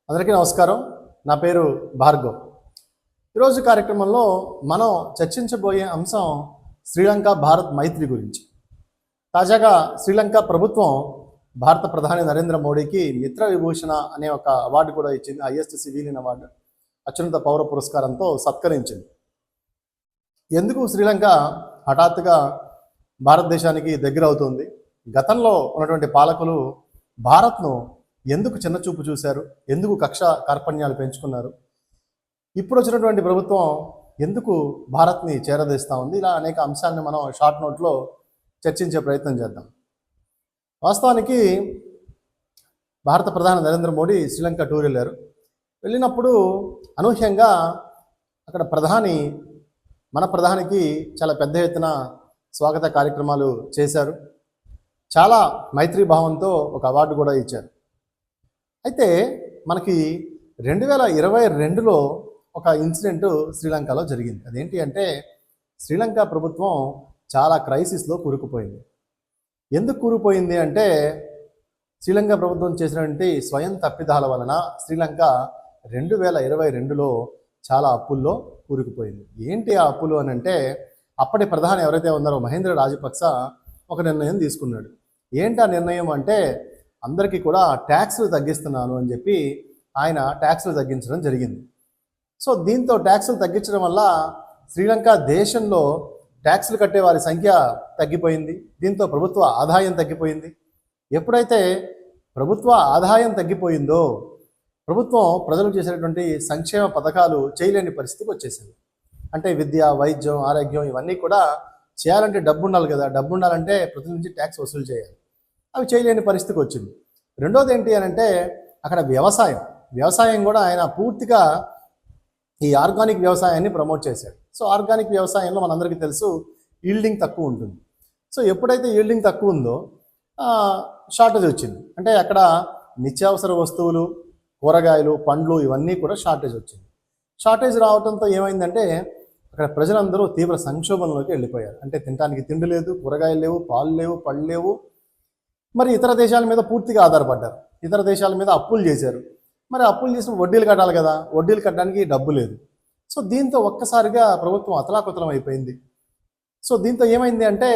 అందరికీ నమస్కారం. నా పేరు భార్గవ్. ఈరోజు కార్యక్రమంలో మనం చర్చించబోయే అంశం శ్రీలంక భారత్ మైత్రి గురించి. తాజాగా శ్రీలంక ప్రభుత్వం భారత ప్రధాని నరేంద్ర మోడీకి మిత్ర విభూషణ అనే ఒక అవార్డు కూడా ఇచ్చింది. హైయెస్ట్ సివిలియన్ అవార్డు, అత్యున్నత పౌర పురస్కారంతో సత్కరించింది. ఎందుకు శ్రీలంక హఠాత్తుగా భారతదేశానికి దగ్గర అవుతుంది? గతంలో ఉన్నటువంటి పాలకులు భారత్ను ఎందుకు చిన్నచూపు చూశారు? ఎందుకు కక్ష కార్పణ్యాలు పెంచుకున్నారు? ఇప్పుడు వచ్చినటువంటి ప్రభుత్వం ఎందుకు భారత్ని చేరదీస్తూ ఉంది? ఇలా అనేక అంశాలను మనం షార్ట్ నోట్లో చర్చించే ప్రయత్నం చేద్దాం. వాస్తవానికి భారత ప్రధాని నరేంద్ర మోడీ శ్రీలంక టూర్ వెళ్ళారు. వెళ్ళినప్పుడు అనూహ్యంగా అక్కడ మన ప్రధానికి చాలా పెద్ద ఎత్తున స్వాగత కార్యక్రమాలు చేశారు. చాలా మైత్రీ భావంతో ఒక అవార్డు కూడా ఇచ్చారు. అయితే మనకి 2022లో ఒక ఇన్సిడెంట్ శ్రీలంకలో జరిగింది. అదేంటి అంటే శ్రీలంక ప్రభుత్వం చాలా క్రైసిస్లో కూరుకుపోయింది. ఎందుకు కూరుకుపోయింది అంటే శ్రీలంక ప్రభుత్వం చేసినటువంటి స్వయం తప్పిదాల వలన శ్రీలంక 2022లో చాలా అప్పుల్లో కూరుకుపోయింది. ఏంటి ఆ అప్పులు అని అంటే అప్పటి ప్రధాని ఎవరైతే ఉన్నారో మహేంద్ర రాజపక్స ఒక నిర్ణయం తీసుకున్నాడు. ఏంటి ఆ నిర్ణయం అంటే అందరికీ కూడా ట్యాక్స్లు తగ్గిస్తున్నాను అని చెప్పి ఆయన ట్యాక్స్లు తగ్గించడం జరిగింది. సో దీంతో ట్యాక్స్లు తగ్గించడం వల్ల శ్రీలంక దేశంలో ట్యాక్స్లు కట్టే వారి సంఖ్య తగ్గిపోయింది. దీంతో ప్రభుత్వ ఆదాయం తగ్గిపోయింది. ఎప్పుడైతే ప్రభుత్వ ఆదాయం తగ్గిపోయిందో ప్రభుత్వం ప్రజలు చేసేటువంటి సంక్షేమ పథకాలు చేయలేని పరిస్థితికి వచ్చేసింది. అంటే విద్య, వైద్యం, ఆరోగ్యం ఇవన్నీ కూడా చేయాలంటే డబ్బు ఉండాలి కదా. డబ్బు ఉండాలంటే ప్రజల నుంచి ట్యాక్స్ వసూలు చేయాలి. అవి చేయలేని పరిస్థితికి వచ్చింది. రెండోది ఏంటి అని అంటే అక్కడ వ్యవసాయం కూడా ఆయన పూర్తిగా ఈ ఆర్గానిక్ వ్యవసాయాన్ని ప్రమోట్ చేశాడు. సో ఆర్గానిక్ వ్యవసాయంలో మనందరికీ తెలుసు ఈల్డింగ్ తక్కువ ఉంటుంది. సో ఎప్పుడైతే ఈల్డింగ్ తక్కువ ఉందో షార్టేజ్ వచ్చింది. అంటే అక్కడ నిత్యావసర వస్తువులు, కూరగాయలు, పండ్లు ఇవన్నీ కూడా షార్టేజ్ వచ్చింది. షార్టేజ్ రావడంతో ఏమైందంటే అక్కడ ప్రజలందరూ తీవ్ర సంక్షోభంలోకి వెళ్ళిపోయారు. అంటే తినడానికి తిండి లేదు, కూరగాయలు లేవు, పాలు లేవు, పళ్ళు లేవు. మరి ఇతర దేశాల మీద పూర్తిగా ఆధారపడ్డారు. ఇతర దేశాల మీద అప్పులు చేశారు. మరి అప్పులు చేసిన వడ్డీలు కట్టాలి కదా, వడ్డీలు కట్టడానికి డబ్బు లేదు. సో దీంతో ఒక్కసారిగా ప్రభుత్వం అతలాకుతలం అయిపోయింది. సో దీంతో ఏమైంది అంటే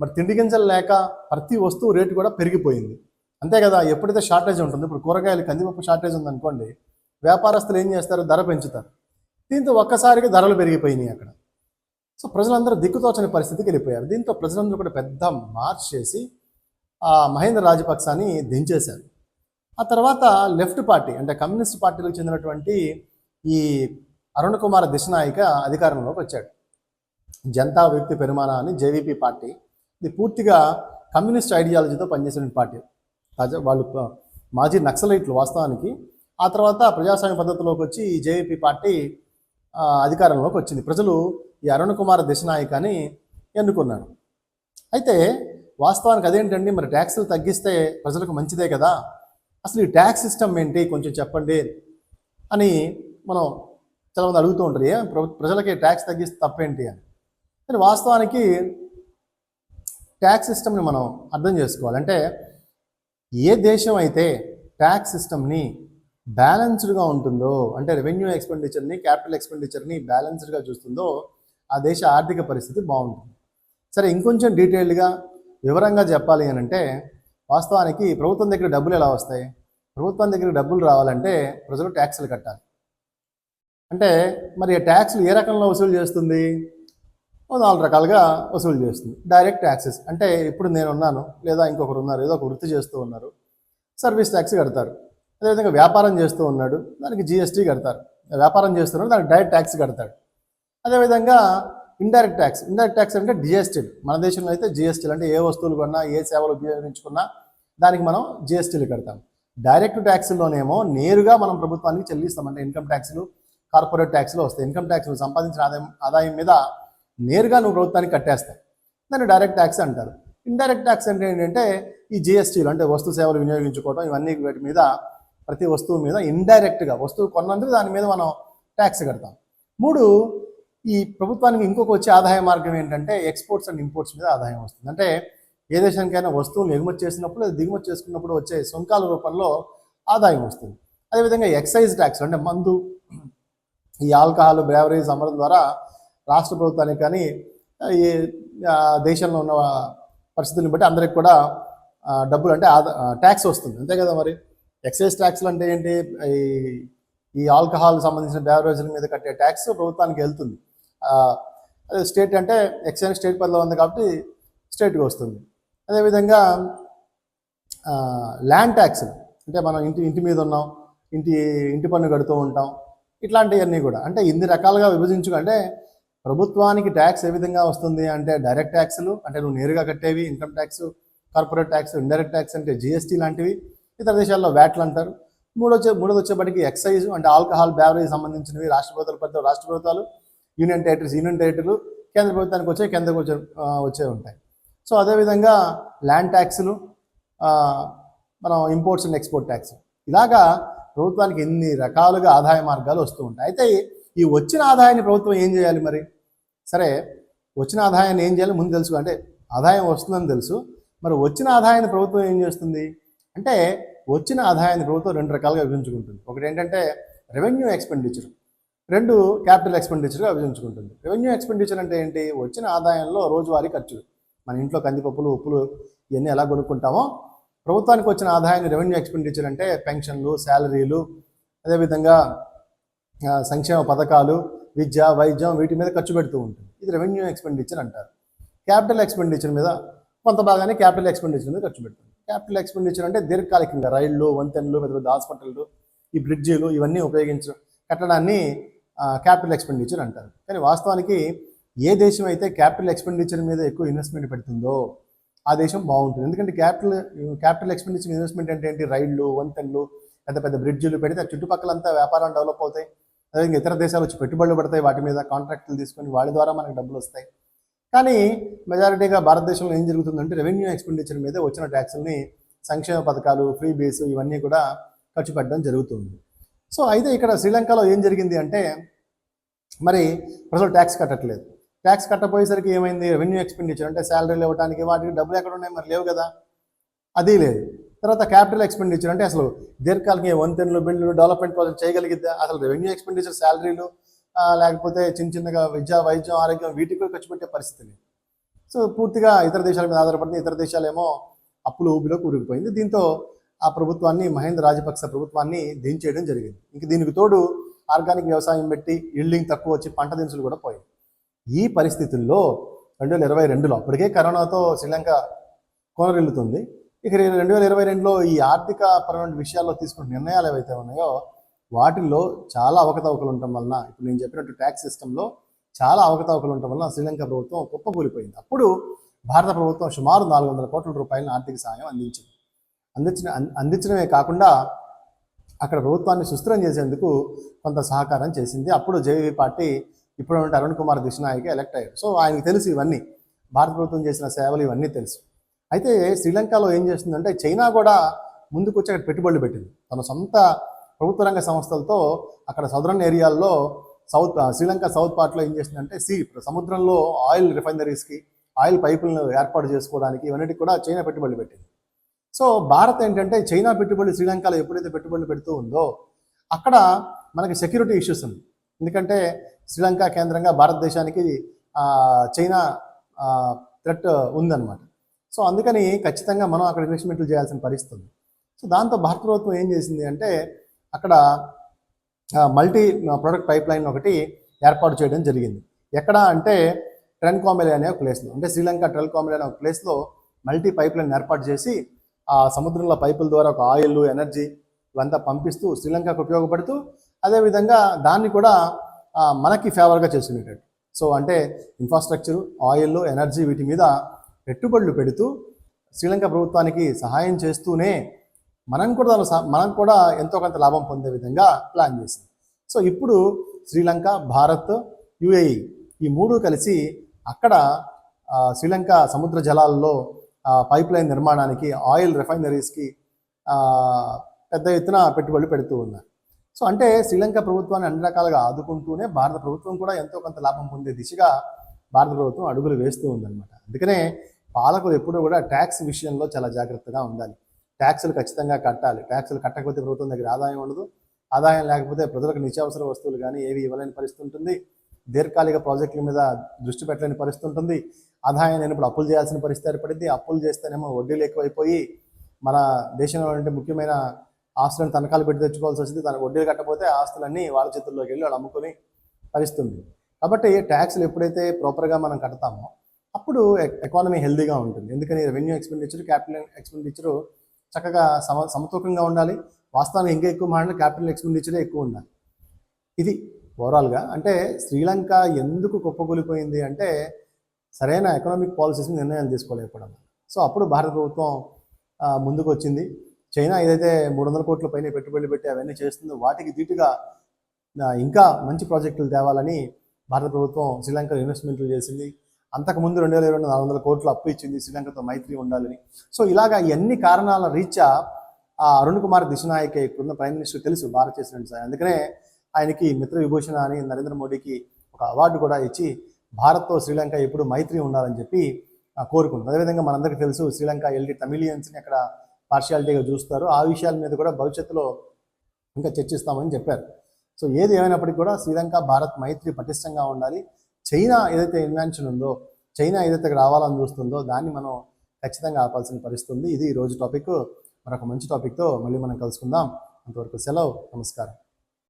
మరి తిండి గింజలు లేక ప్రతి వస్తువు రేటు కూడా పెరిగిపోయింది. అంతే కదా, ఎప్పుడైతే షార్టేజ్ ఉంటుంది, ఇప్పుడు కూరగాయలు, కందిపప్పు షార్టేజ్ ఉందనుకోండి, వ్యాపారస్తులు ఏం చేస్తారు, ధర పెంచుతారు. దీంతో ఒక్కసారిగా ధరలు పెరిగిపోయినాయి అక్కడ. సో ప్రజలందరూ దిక్కుతోచని పరిస్థితికి వెళ్ళిపోయారు. దీంతో ప్రజలందరూ కూడా పెద్ద మార్చ్ చేసి మహేంద్ర రాజపక్సాని దించేశారు. ఆ తర్వాత లెఫ్ట్ పార్టీ అంటే కమ్యూనిస్ట్ పార్టీలకు చెందినటువంటి ఈ అరుణ్ కుమార్ దిశనాయక అధికారంలోకి వచ్చాడు. జనతా వ్యక్తి పెరుమాన అని జేవీపీ పార్టీ. ఇది పూర్తిగా కమ్యూనిస్ట్ ఐడియాలజీతో పనిచేసిన పార్టీ. వాళ్ళు మాజీ నక్సలైట్లు వాస్తవానికి. ఆ తర్వాత ప్రజాస్వామ్య పద్ధతిలోకి వచ్చి ఈ జేవీపీ పార్టీ అధికారంలోకి వచ్చింది. ప్రజలు ఈ అరుణ్ కుమార్ దిశనాయకని ఎన్నుకున్నారు. అయితే వాస్తవానికి అదేంటండి, మరి ట్యాక్సులు తగ్గిస్తే ప్రజలకు మంచిదే కదా, అసలు ఈ ట్యాక్స్ సిస్టమ్ ఏంటి కొంచెం చెప్పండి అని మనం చాలామంది అడుగుతూ ఉంటారు. ప్రజలకి ట్యాక్స్ తగ్గిస్తే తప్పేంటి అని. కానీ వాస్తవానికి ట్యాక్స్ సిస్టమ్ని మనం అర్థం చేసుకోవాలి. అంటే ఏ దేశం అయితే ట్యాక్స్ సిస్టమ్ని బ్యాలెన్స్డ్గా ఉంటుందో, అంటే రెవెన్యూ ఎక్స్పెండిచర్ని, క్యాపిటల్ ఎక్స్పెండిచర్ని బ్యాలెన్స్డ్గా చూస్తుందో ఆ దేశ ఆర్థిక పరిస్థితి బాగుంటుంది. సరే, ఇంకొంచెం డీటెయిల్డ్గా వివరంగా చెప్పాలి అని అంటే వాస్తవానికి ప్రభుత్వం దగ్గర డబ్బులు ఎలా వస్తాయి? ప్రభుత్వం దగ్గర డబ్బులు రావాలంటే ప్రజలు ట్యాక్సులు కట్టాలి. అంటే మరి ట్యాక్స్లు ఏ రకంలో వసూలు చేస్తుంది? 4 రకాలుగా వసూలు చేస్తుంది. డైరెక్ట్ ట్యాక్సెస్ అంటే ఇప్పుడు నేను ఉన్నాను, లేదా ఇంకొకరు ఉన్నారు, ఏదో ఒక వృత్తి చేస్తూ ఉన్నారు, సర్వీస్ ట్యాక్స్ కడతారు. అదేవిధంగా వ్యాపారం చేస్తూ ఉన్నాడు, దానికి జిఎస్టీ కడతారు. వ్యాపారం చేస్తున్నాడు, దానికి డైరెక్ట్ ట్యాక్స్ కడతాడు. అదేవిధంగా ఇండైరెక్ట్ ట్యాక్స్ అంటే జిఎస్టీలు. మన దేశంలో అయితే జిఎస్టీలు అంటే ఏ వస్తువులు కొన్నా, ఏ సేవలు ఉపయోగించుకున్నా దానికి మనం జిఎస్టీలు కడతాం. డైరెక్ట్ ట్యాక్స్లోనేమో నేరుగా మనం ప్రభుత్వానికి చెల్లిస్తాం. అంటే ఇన్కమ్ ట్యాక్స్లు, కార్పొరేట్ ట్యాక్స్లు వస్తాయి. ఇన్కమ్ ట్యాక్స్లు సంపాదించిన ఆదాయం మీద నేరుగా నువ్వు ప్రభుత్వానికి కట్టేస్తావు. దాన్ని డైరెక్ట్ ట్యాక్స్ అంటారు. ఇండైరెక్ట్ ట్యాక్స్ అంటే ఏంటంటే ఈ జిఎస్టీలు అంటే వస్తు సేవలు వినియోగించుకోవడం, ఇవన్నీ వీటి మీద ప్రతి వస్తువు మీద ఇండైరెక్ట్గా వస్తువు కొన్నందుకు దాని మీద మనం ట్యాక్స్ కడతాం. 3 ఈ ప్రభుత్వానికి ఇంకొక వచ్చే ఆదాయ మార్గం ఏంటంటే ఎక్స్పోర్ట్స్ అండ్ ఇంపోర్ట్స్ మీద ఆదాయం వస్తుంది. అంటే ఏ దేశానికైనా వస్తువులు ఎగుమతి చేసినప్పుడు, దిగుమతి చేసుకున్నప్పుడు వచ్చే సుంకాల రూపంలో ఆదాయం వస్తుంది. అదేవిధంగా ఎక్సైజ్ ట్యాక్స్ అంటే మందు, ఈ ఆల్కహాల్, బ్రేవరీస్ అమ్మడం ద్వారా రాష్ట్ర ప్రభుత్వానికి కానీ ఈ దేశంలో ఉన్న పరిస్థితులను బట్టి అందరికి కూడా డబ్బులు అంటే ట్యాక్స్ వస్తుంది, అంతే కదా. మరి ఎక్సైజ్ ట్యాక్స్లు అంటే ఏంటి? ఈ ఆల్కహాల్ సంబంధించిన బ్రేవరేజ్ల మీద కట్టే ట్యాక్స్ ప్రభుత్వానికి వెళ్తుంది. అదే స్టేట్ అంటే ఎక్సైజ్ స్టేట్ పరిధిలో ఉంది కాబట్టి స్టేట్కి వస్తుంది. అదేవిధంగా ల్యాండ్ ట్యాక్స్ అంటే మనం ఇంటి మీద ఉన్నాం, ఇంటి పన్ను కడుతూ ఉంటాం, ఇట్లాంటివన్నీ కూడా అంటే ఇన్ని రకాలుగా విభజించుకుంటే ప్రభుత్వానికి ట్యాక్స్ ఏ విధంగా వస్తుంది అంటే డైరెక్ట్ ట్యాక్స్లు అంటే నువ్వు నేరుగా కట్టేవి, income tax, corporate tax, indirect tax అంటే జిఎస్టీ లాంటివి, ఇతర దేశాల్లో వ్యాట్లు అంటారు. మూడోది వచ్చేప్పటికి ఎక్సైజ్ అంటే ఆల్కహాల్, బ్యావరేజ్ సంబంధించినవి రాష్ట్ర ప్రభుత్వాలు, యూనియన్ టెరిటరీలు కేంద్ర ప్రభుత్వానికి వచ్చే ఉంటాయి. సో అదేవిధంగా ల్యాండ్ ట్యాక్స్లు, మనం ఇంపోర్ట్స్ అండ్ ఎక్స్పోర్ట్ ట్యాక్స్, ఇలాగా ప్రభుత్వానికి ఎన్ని రకాలుగా ఆదాయ మార్గాలు వస్తూ ఉంటాయి. అయితే ఈ వచ్చిన ఆదాయాన్ని ప్రభుత్వం ఏం చేయాలి? మరి సరే, వచ్చిన ఆదాయాన్ని ఏం చేయాలి ముందు తెలుసు. అంటే ఆదాయం వస్తుందని తెలుసు, మరి వచ్చిన ఆదాయాన్ని ప్రభుత్వం ఏం చేస్తుంది అంటే వచ్చిన ఆదాయాన్ని ప్రభుత్వం రెండు రకాలుగా విభజించుకుంటుంది. ఒకటి ఏంటంటే రెవెన్యూ ఎక్స్పెండిచర్, రెండు క్యాపిటల్ ఎక్స్పెండిచర్గా విభజించుకుంటుంది. రెవెన్యూ ఎక్స్పెండిచర్ అంటే ఏంటి? వచ్చిన ఆదాయంలో రోజువారీ ఖర్చులు, మన ఇంట్లో కందిపప్పులు, ఉప్పులు ఇవన్నీ ఎలా కొనుక్కుంటామో ప్రభుత్వానికి వచ్చిన ఆదాయాన్ని రెవెన్యూ ఎక్స్పెండిచర్ అంటే పెన్షన్లు, శాలరీలు, అదేవిధంగా సంక్షేమ పథకాలు, విద్య, వైద్యం వీటి మీద ఖర్చు పెడుతూ ఉంటుంది. ఇది రెవెన్యూ ఎక్స్పెండిచర్ అంటారు. క్యాపిటల్ ఎక్స్పెండిచర్ మీద కొంత భాగాన్ని క్యాపిటల్ ఎక్స్పెండిచర్ మీద ఖర్చు పెడుతుంది. క్యాపిటల్ ఎక్స్పెండిచర్ అంటే దీర్ఘకాలికంగా రైళ్లు, వంతెనలు, పెద్ద పెద్ద హాస్పిటళ్ళు, ఈ బ్రిడ్జీలు ఇవన్నీ కట్టడాన్ని క్యాపిటల్ ఎక్స్పెండిచర్ అంటారు. కానీ వాస్తవానికి ఏ దేశం అయితే క్యాపిటల్ ఎక్స్పెండిచర్ మీద ఎక్కువ ఇన్వెస్ట్మెంట్ పెడుతుందో ఆ దేశం బాగుంటుంది. ఎందుకంటే క్యాపిటల్ ఎక్స్పెండిచర్ ఇన్వెస్ట్మెంట్ అంటే ఏంటి? రైళ్లు, వంతెనలు, పెద్ద పెద్ద బ్రిడ్జిలు పెడితే చుట్టుపక్కలంతా వ్యాపారాలు డెవలప్ అవుతాయి. అదేవిధంగా ఇతర దేశాలు వచ్చి పెట్టుబడులు పడతాయి, వాటి మీద కాంట్రాక్టులు తీసుకొని వాళ్ళ ద్వారా మనకు డబ్బులు వస్తాయి. కానీ మెజారిటీగా భారతదేశంలో ఏం జరుగుతుందంటే రెవెన్యూ ఎక్స్పెండిచర్ మీద వచ్చిన ట్యాక్స్ని సంక్షేమ పథకాలు, ఫ్రీ బేస్ ఇవన్నీ కూడా ఖర్చు పెట్టడం జరుగుతుంది. సో అయితే ఇక్కడ శ్రీలంకలో ఏం జరిగింది అంటే మరి ప్రజలు ట్యాక్స్ కట్టట్లేదు. ట్యాక్స్ కట్టపోయేసరికి ఏమైంది? రెవెన్యూ ఎక్స్పెండిచర్ అంటే శాలరీలు ఇవ్వడానికి వాటికి డబ్బులు ఎక్కడ ఉన్నాయి? మరి లేవు కదా, అది లేదు. తర్వాత క్యాపిటల్ ఎక్స్పెండిచర్ అంటే అసలు దీర్ఘకాలిక వంతెనలు, బిల్లులు, డెవలప్మెంట్ ప్రాజెక్ట్ చేయగలిగిద్దా? అసలు రెవెన్యూ ఎక్స్పెండిచర్ శాలరీలు లేకపోతే చిన్నగా విద్య, వైద్యం, ఆరోగ్యం వీటికి కూడా ఖర్చు పెట్టే పరిస్థితి లేదు. సో పూర్తిగా ఇతర దేశాల మీద ఆధారపడింది. ఇతర దేశాలేమో అప్పులు ఊబిలో కూరుకుపోయింది. దీంతో ఆ ప్రభుత్వాన్ని, మహేంద్ర రాజపక్స ప్రభుత్వాన్ని దించేయడం జరిగింది. ఇంక దీనికి తోడు ఆర్గానిక్ వ్యవసాయం పెట్టి ఈల్డింగ్ తక్కువ వచ్చి పంట దినుసులు కూడా పోయాయి. ఈ పరిస్థితుల్లో 2022లో అప్పటికే కరోనాతో శ్రీలంక కొనరిల్లుతుంది. ఇక 2022లో ఈ ఆర్థిక పరమైన విషయాల్లో తీసుకున్న నిర్ణయాలు ఏవైతే ఉన్నాయో వాటిల్లో చాలా అవకతవకలు ఉండటం వలన, ఇప్పుడు నేను చెప్పినట్టు ట్యాక్స్ సిస్టంలో చాలా అవకతవకలు ఉండటం వలన శ్రీలంక ప్రభుత్వం కుప్పకూలిపోయింది. అప్పుడు భారత ప్రభుత్వం సుమారు 400 కోట్ల రూపాయల ఆర్థిక సహాయం అందించడమే కాకుండా అక్కడ ప్రభుత్వాన్ని సుస్థిరం చేసేందుకు కొంత సహకారం చేసింది. అప్పుడు జేవీ పార్టీ ఇప్పుడు అరుణ్ కుమార్ దిశనాయక్ ఎలక్ట్ అయ్యారు. సో ఆయనకు తెలుసు ఇవన్నీ, భారత ప్రభుత్వం చేసిన సేవలు ఇవన్నీ తెలుసు. అయితే శ్రీలంకలో ఏం చేస్తుందంటే చైనా కూడా ముందుకు వచ్చి అక్కడ పెట్టుబడులు పెట్టింది. తన సొంత ప్రభుత్వ రంగ సంస్థలతో అక్కడ సదరన్ ఏరియాల్లో శ్రీలంక సౌత్ పార్ట్లో ఏం చేస్తుందంటే సముద్రంలో ఆయిల్ రిఫైనరీస్కి, ఆయిల్ పైపులను ఏర్పాటు చేసుకోవడానికి ఇవన్నిటికి కూడా చైనా పెట్టుబడులు పెట్టింది. సో భారత్ ఏంటంటే చైనా పెట్టుబడులు శ్రీలంకలో ఎప్పుడైతే పెట్టుబడులు పెడుతూ ఉందో అక్కడ మనకి సెక్యూరిటీ ఇష్యూస్ ఉంది. ఎందుకంటే శ్రీలంక కేంద్రంగా భారతదేశానికి చైనా థ్రెట్ ఉందన్నమాట. సో అందుకని ఖచ్చితంగా మనం అక్కడ ఇన్వెస్ట్మెంట్లు చేయాల్సిన పరిస్థితి ఉంది. సో దాంతో భారత ప్రభుత్వం ఏం చేసింది అంటే అక్కడ మల్టీ ప్రొడక్ట్ పైప్ లైన్ ఒకటి ఏర్పాటు చేయడం జరిగింది. ఎక్కడ అంటే ట్రెన్కామెల్ అనే ఒక ప్లేస్లో, అంటే శ్రీలంక ట్రెన్కామెల్ అనే ఒక ప్లేస్లో మల్టీ పైప్ లైన్ ఏర్పాటు చేసి ఆ సముద్రంలో పైపుల ద్వారా ఒక ఆయిల్, ఎనర్జీ ఇవంతా పంపిస్తూ శ్రీలంకకు ఉపయోగపడుతూ అదేవిధంగా దాన్ని కూడా మనకి ఫేవర్గా చేసుకునేటట్టు. సో అంటే ఇన్ఫ్రాస్ట్రక్చరు, ఆయిల్, ఎనర్జీ వీటి మీద పెట్టుబడులు పెడుతూ శ్రీలంక ప్రభుత్వానికి సహాయం చేస్తూనే మనం కూడా ఎంతో కొంత లాభం పొందే విధంగా ప్లాన్ చేసింది. సో ఇప్పుడు శ్రీలంక, భారత్, యుఏఈ ఈ మూడు కలిసి అక్కడ శ్రీలంక సముద్ర జలాల్లో పైప్ లైన్ నిర్మాణానికి, ఆయిల్ రిఫైనరీస్కి పెద్ద ఎత్తున పెట్టుబడులు పెడుతూ ఉన్నారు. సో అంటే శ్రీలంక ప్రభుత్వాన్ని అన్ని రకాలుగా ఆదుకుంటూనే భారత ప్రభుత్వం కూడా ఎంతో కొంత లాభం పొందే దిశగా భారత ప్రభుత్వం అడుగులు వేస్తూ ఉందన్నమాట. అందుకనే పాలకులు ఎప్పుడూ కూడా ట్యాక్స్ విషయంలో చాలా జాగ్రత్తగా ఉండాలి. ట్యాక్సులు ఖచ్చితంగా కట్టాలి. ట్యాక్సులు కట్టకపోతే ప్రభుత్వం దగ్గర ఆదాయం ఉండదు. ఆదాయం లేకపోతే ప్రజలకు నిత్యావసర వస్తువులు కానీ ఏవి ఇవ్వలేని పరిస్థితి ఉంటుంది. దీర్ఘకాలిక ప్రాజెక్టుల మీద దృష్టి పెట్టలేని పరిస్థితి ఉంటుంది. ఆదాయం లేనప్పుడు అప్పులు చేయాల్సిన పరిస్థితి ఏర్పడింది. అప్పులు చేస్తేనేమో వడ్డీలు ఎక్కువైపోయి మన దేశంలో ఉండే ముఖ్యమైన ఆస్తులను తనఖాలు పెట్టి తెచ్చుకోవాల్సి వస్తుంది. తనకు వడ్డీలు కట్టకపోతే ఆస్తులన్నీ వాళ్ళ చేతుల్లోకి వెళ్ళి వాళ్ళు అమ్ముకొని పరిస్థితి ఉంది. కాబట్టి ట్యాక్స్లు ఎప్పుడైతే ప్రాపర్గా మనం కడతామో అప్పుడు ఎకానమీ హెల్దీగా ఉంటుంది. ఎందుకని రెవెన్యూ ఎక్స్పెండిచర్, క్యాపిటల్ ఎక్స్పెండిచరు చక్కగా సమతూకంగా ఉండాలి. వాస్తవానికి ఇంకా ఎక్కువ మాట్లాడి క్యాపిటల్ ఎక్స్పెండిచరే ఎక్కువ ఉండాలి. ఇది ఓవరాల్గా. అంటే శ్రీలంక ఎందుకు కుప్పకూలిపోయింది అంటే సరైన ఎకనామిక్ పాలసీస్ నిర్ణయాలు తీసుకోలేకపోవడం. సో అప్పుడు భారత ప్రభుత్వం ముందుకు వచ్చింది. చైనా ఏదైతే 300 కోట్ల పైన పెట్టుబడులు పెట్టి అవన్నీ చేస్తుందో వాటికి ధీటుగా ఇంకా మంచి ప్రాజెక్టులు తేవాలని భారత ప్రభుత్వం శ్రీలంకలో ఇన్వెస్ట్మెంట్లు చేసింది. అంతకుముందు 2022 400 కోట్ల అప్పు ఇచ్చింది శ్రీలంకతో మైత్రి ఉండాలని. సో ఇలాగా ఎన్ని కారణాల రీత్యా అరుణ్ కుమార్ దిశనాయక్ ఇప్పుడున్న ప్రైమ్ మినిస్టర్ తెలుసు భారత్ చేసిన సార్. అందుకనే ఆయనకి మిత్ర విభూషణ అని నరేంద్ర మోడీకి ఒక అవార్డు కూడా ఇచ్చి భారత్తో శ్రీలంక ఎప్పుడు మైత్రి ఉండాలని చెప్పి కోరుకుంటుంది. అదేవిధంగా మనందరికీ తెలుసు శ్రీలంక తమిళియన్స్ని అక్కడ పార్షియాలిటీగా చూస్తారు. ఆ విషయాల మీద కూడా భవిష్యత్తులో ఇంకా చర్చిస్తామని చెప్పారు. సో ఏది ఏమైనప్పటికీ కూడా శ్రీలంక భారత్ మైత్రి పటిష్టంగా ఉండాలి. చైనా ఏదైతే ఇన్వెన్షన్ ఉందో, చైనా ఏదైతే రావాలని చూస్తుందో దాన్ని మనం ఖచ్చితంగా ఆపాల్సిన పరిస్థితి ఉంది. ఇది ఈరోజు టాపిక్. మరొక మంచి టాపిక్తో మళ్ళీ మనం కలుసుకుందాం. అంతవరకు సెలవు. నమస్కారం.